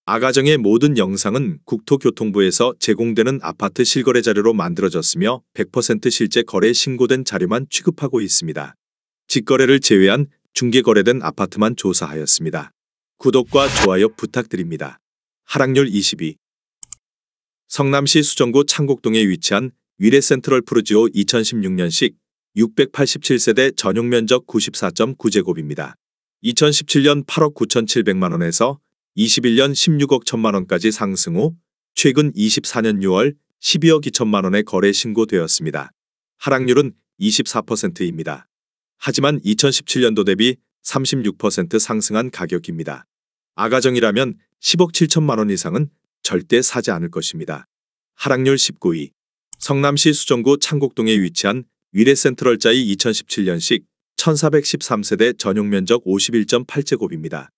아가정의 모든 영상은 국토교통부에서 제공되는 아파트 실거래 자료로 만들어졌으며 100% 실제 거래 신고된 자료만 취급하고 있습니다. 직거래를 제외한 중개거래된 아파트만 조사하였습니다. 구독과 좋아요 부탁드립니다. 하락률 22. 성남시 수정구 창곡동에 위치한 위례 센트럴 푸르지오 2016년식 687세대 전용 면적 94.9제곱입니다. 2017년 8억 9,700만 원에서 21년 16억 1천만 원까지 상승 후 최근 24년 6월 12억 2천만 원에 거래 신고되었습니다. 하락률은 24%입니다. 하지만 2017년도 대비 36% 상승한 가격입니다. 아가정이라면 10억 7천만 원 이상은 절대 사지 않을 것입니다. 하락률 19위. 성남시 수정구 창곡동에 위치한 위례 센트럴자이 2017년식 1413세대 전용 면적 51.8제곱입니다.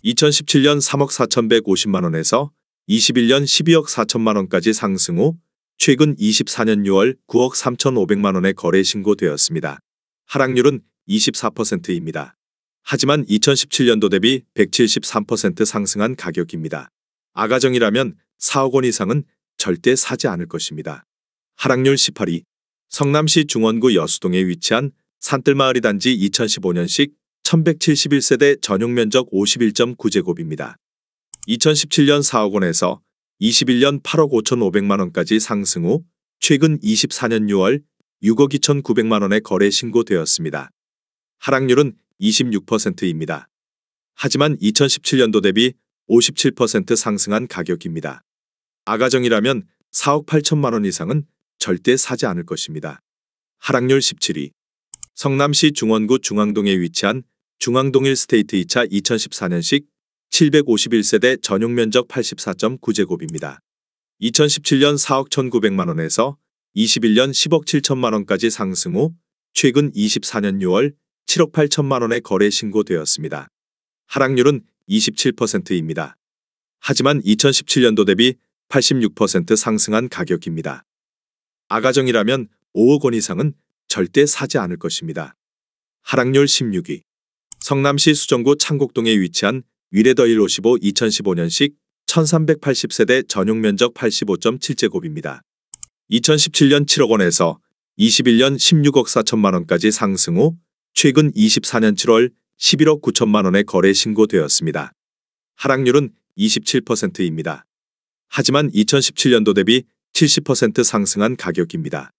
2017년 3억 4,150만 원에서 21년 12억 4천만 원까지 상승 후 최근 24년 6월 9억 3,500만 원에 거래 신고되었습니다. 하락률은 24%입니다. 하지만 2017년도 대비 173% 상승한 가격입니다. 아가정이라면 4억 원 이상은 절대 사지 않을 것입니다. 하락률 18위. 성남시 중원구 여수동에 위치한 산뜰마을이 단지 2015년식 1171세대 전용 면적 51.9제곱입니다. 2017년 4억 원에서 21년 8억 5,500만 원까지 상승 후 최근 24년 6월 6억 2,900만 원에 거래 신고되었습니다. 하락률은 26%입니다. 하지만 2017년도 대비 57% 상승한 가격입니다. 아가정이라면 4억 8천만 원 이상은 절대 사지 않을 것입니다. 하락률 17위. 성남시 중원구 중앙동에 위치한 중앙동 1스테이트 2차 2014년식 751세대 전용 면적 84.9제곱입니다. 2017년 4억 1,900만 원에서 21년 10억 7천만 원까지 상승 후 최근 24년 6월 7억 8천만 원에 거래 신고되었습니다. 하락률은 27%입니다. 하지만 2017년도 대비 86% 상승한 가격입니다. 아가정이라면 5억 원 이상은 절대 사지 않을 것입니다. 하락률 16위. 성남시 수정구 창곡동에 위치한 위례더 155 2015년식 1380세대 전용 면적 85.7제곱입니다. 2017년 7억 원에서 21년 16억 4천만 원까지 상승 후 최근 24년 7월 11억 9천만 원에 거래 신고되었습니다. 하락률은 27%입니다. 하지만 2017년도 대비 70% 상승한 가격입니다.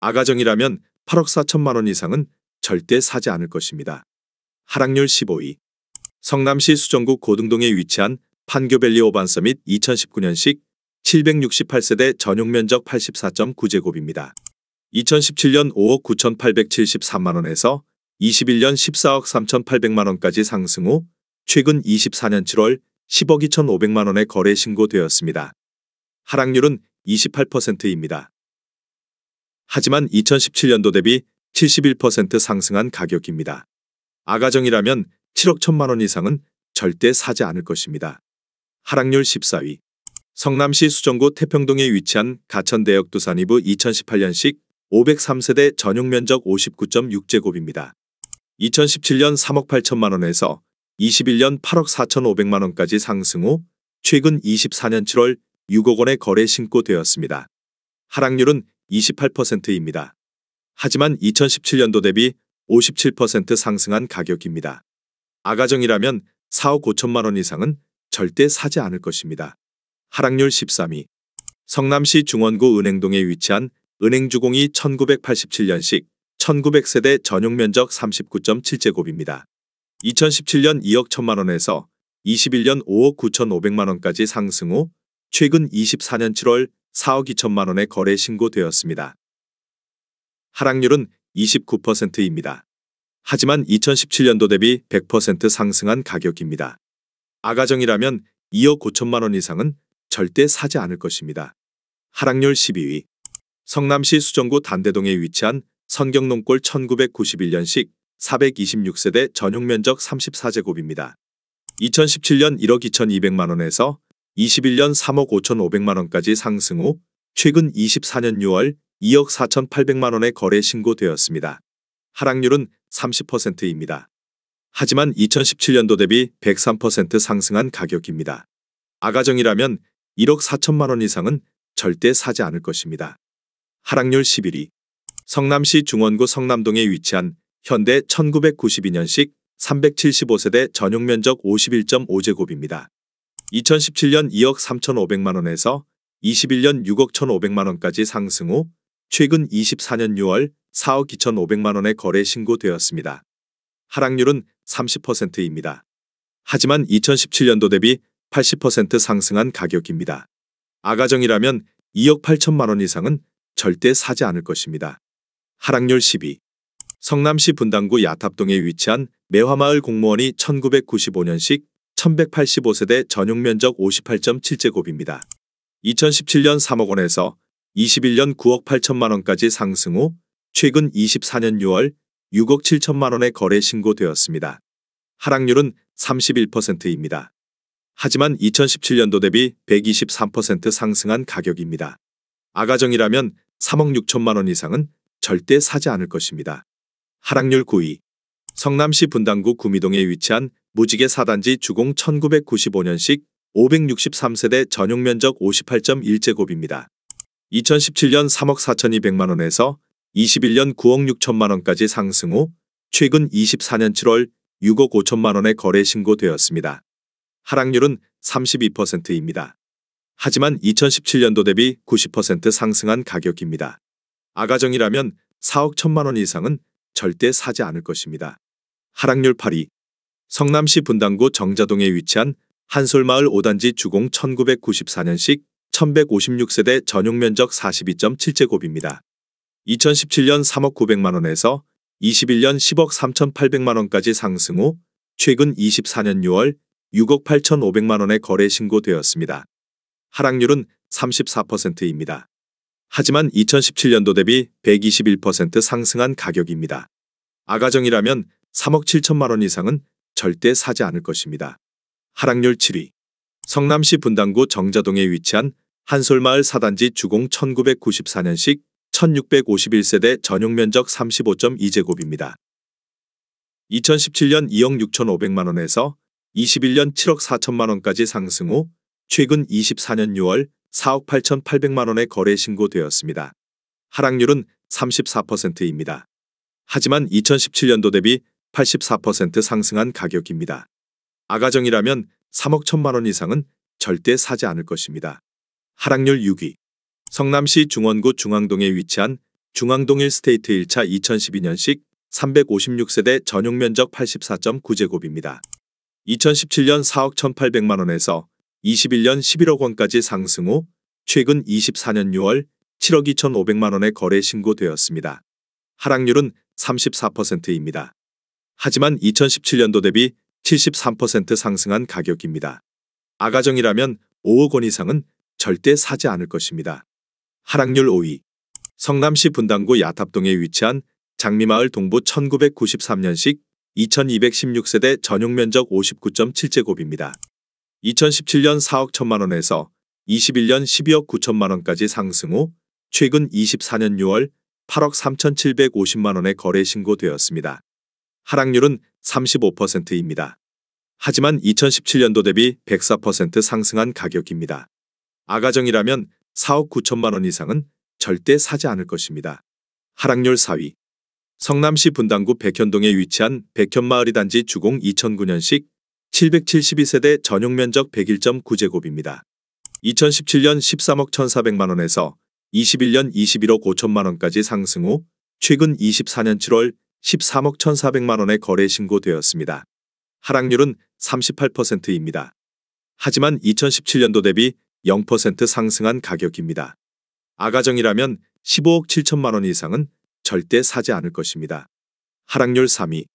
아가정이라면 8억 4천만 원 이상은 절대 사지 않을 것입니다. 하락률 15위. 성남시 수정구 고등동에 위치한 판교밸리 오반서밋 2019년식 768세대 전용 면적 84.9제곱입니다. 2017년 5억 9,873만 원에서 21년 14억 3,800만 원까지 상승 후 최근 24년 7월 10억 2,500만 원에 거래 신고되었습니다. 하락률은 28%입니다. 하지만 2017년도 대비 71% 상승한 가격입니다. 아가정이라면 7억 1천만 원 이상은 절대 사지 않을 것입니다. 하락률 14위. 성남시 수정구 태평동에 위치한 가천대역 두산이브 2018년식 503세대 전용 면적 59.6제곱입니다. 2017년 3억 8천만 원에서 21년 8억 4,500만 원까지 상승 후 최근 24년 7월 6억 원에 거래 신고되었습니다. 하락률은 28%입니다. 하지만 2017년도 대비 57% 상승한 가격입니다. 아가정이라면 4억 5천만 원 이상은 절대 사지 않을 것입니다. 하락률 13위. 성남시 중원구 은행동에 위치한 은행주공이 1987년식 1900세대 전용 면적 39.7제곱입니다. 2017년 2억 1천만 원에서 21년 5억 9,500만 원까지 상승 후 최근 24년 7월 4억 2천만 원에 거래 신고되었습니다. 하락률은 29%입니다. 하지만 2017년도 대비 100% 상승한 가격입니다. 아가정이라면 2억 5천만 원 이상은 절대 사지 않을 것입니다. 하락률 12위. 성남시 수정구 단대동에 위치한 선경농골 1991년식 426세대 전용 면적 34제곱입니다. 2017년 1억 2,200만 원에서 21년 3억 5,500만 원까지 상승 후 최근 24년 6월 2억 4,800만 원에 거래 신고되었습니다. 하락률은 30%입니다. 하지만 2017년도 대비 103% 상승한 가격입니다. 아가정이라면 1억 4천만 원 이상은 절대 사지 않을 것입니다. 하락률 11위. 성남시 중원구 성남동에 위치한 현대 1992년식 375세대 전용 면적 51.5제곱입니다. 2017년 2억 3,500만 원에서 21년 6억 1,500만 원까지 상승 후 최근 24년 6월 4억 2,500만 원에 거래 신고되었습니다. 하락률은 30%입니다. 하지만 2017년도 대비 80% 상승한 가격입니다. 아가정이라면 2억 8천만 원 이상은 절대 사지 않을 것입니다. 하락률 10위. 성남시 분당구 야탑동에 위치한 매화마을 공무원이 1995년식 1185세대 전용 면적 58.7제곱입니다. 2017년 3억 원에서 21년 9억 8천만 원까지 상승 후 최근 24년 6월 6억 7천만 원에 거래 신고되었습니다. 하락률은 31%입니다. 하지만 2017년도 대비 123% 상승한 가격입니다. 아가정이라면 3억 6천만 원 이상은 절대 사지 않을 것입니다. 하락률 9위. 성남시 분당구 구미동에 위치한 무지개 4단지 주공 1995년식 563세대 전용 면적 58.1제곱입니다. 2017년 3억 4,200만 원에서 21년 9억 6천만 원까지 상승 후 최근 24년 7월 6억 5천만 원에 거래 신고되었습니다. 하락률은 32%입니다. 하지만 2017년도 대비 90% 상승한 가격입니다. 아가정이라면 4억 1천만 원 이상은 절대 사지 않을 것입니다. 하락률 8위. 성남시 분당구 정자동에 위치한 한솔마을 5단지 주공 1994년식 1156세대 전용 면적 42.7제곱입니다. 2017년 3억 900만 원에서 21년 10억 3,800만 원까지 상승 후 최근 24년 6월 6억 8,500만 원에 거래 신고되었습니다. 하락률은 34%입니다. 하지만 2017년도 대비 121% 상승한 가격입니다. 아가정이라면 3억 7천만 원 이상은 절대 사지 않을 것입니다. 하락률 7위. 성남시 분당구 정자동에 위치한 한솔마을 4단지 주공 1994년식 1651세대 전용 면적 35.2제곱입니다. 2017년 2억 6,500만 원에서 21년 7억 4천만 원까지 상승 후 최근 24년 6월 4억 8,800만 원에 거래 신고되었습니다. 하락률은 34%입니다. 하지만 2017년도 대비 84% 상승한 가격입니다. 아가정이라면 3억 1천만 원 이상은 절대 사지 않을 것입니다. 하락률 6위. 성남시 중원구 중앙동에 위치한 중앙동 1스테이트 1차 2012년식 356세대 전용 면적 84.9제곱입니다. 2017년 4억 1,800만 원에서 21년 11억 원까지 상승 후 최근 24년 6월 7억 2,500만 원에 거래 신고되었습니다. 하락률은 34%입니다. 하지만 2017년도 대비 73% 상승한 가격입니다. 아가정이라면 5억 원 이상은 절대 사지 않을 것입니다. 하락률 5위. 성남시 분당구 야탑동에 위치한 장미마을 동부 1993년식 2216세대 전용 면적 59.7제곱입니다. 2017년 4억 1천만 원에서 21년 12억 9천만 원까지 상승 후 최근 24년 6월 8억 3,750만 원에 거래 신고되었습니다. 하락률은 35%입니다. 하지만 2017년도 대비 104% 상승한 가격입니다. 아가정이라면 4억 9천만 원 이상은 절대 사지 않을 것입니다. 하락률 4위. 성남시 분당구 백현동에 위치한 백현마을 2단지 주공 2009년식 772세대 전용 면적 101.9제곱입니다. 2017년 13억 1,400만 원에서 21년 21억 5천만 원까지 상승 후 최근 24년 7월 13억 1,400만 원에 거래 신고되었습니다. 하락률은 38%입니다. 하지만 2017년도 대비 0% 상승한 가격입니다. 아가정이라면 15억 7천만 원 이상은 절대 사지 않을 것입니다. 하락률 3위.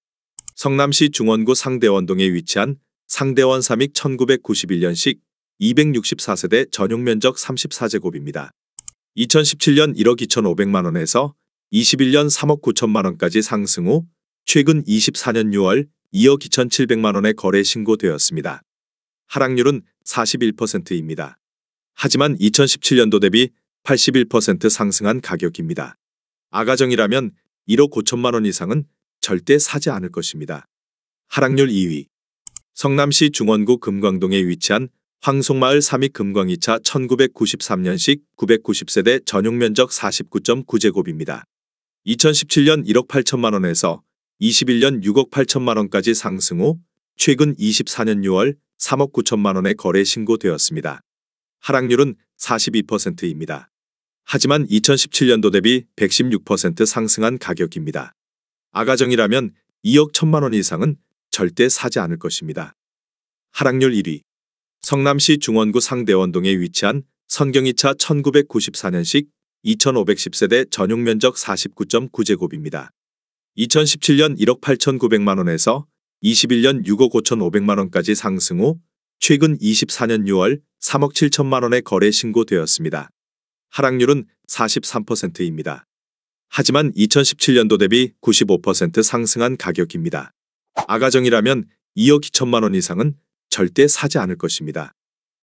성남시 중원구 상대원동에 위치한 상대원 삼익 1991년식 264세대 전용 면적 34제곱입니다. 2017년 1억 2,500만 원에서 21년 3억 9천만 원까지 상승 후 최근 24년 6월 2억 2,700만 원에 거래 신고되었습니다. 하락률은 41%입니다. 하지만 2017년도 대비 81% 상승한 가격입니다. 아가정이라면 1억 5천만 원 이상은 절대 사지 않을 것입니다. 하락률 2위. 성남시 중원구 금광동에 위치한 황송마을 삼익 금광이차 1993년식 990세대 전용 면적 49.9제곱입니다. 2017년 1억 8천만 원에서 21년 6억 8천만 원까지 상승 후 최근 24년 6월 3억 9천만 원에 거래 신고되었습니다. 하락률은 42%입니다. 하지만 2017년도 대비 116% 상승한 가격입니다. 아가정이라면 2억 1천만 원 이상은 절대 사지 않을 것입니다. 하락률 1위. 성남시 중원구 상대원동에 위치한 선경이차 1994년식 2510세대 전용 면적 49.9제곱입니다. 2017년 1억 8,900만 원에서 21년 6억 5,500만 원까지 상승 후 최근 24년 6월 3억 7천만 원에 거래 신고되었습니다. 하락률은 43%입니다. 하지만 2017년도 대비 95% 상승한 가격입니다. 아가정이라면 2억 2천만 원 이상은 절대 사지 않을 것입니다.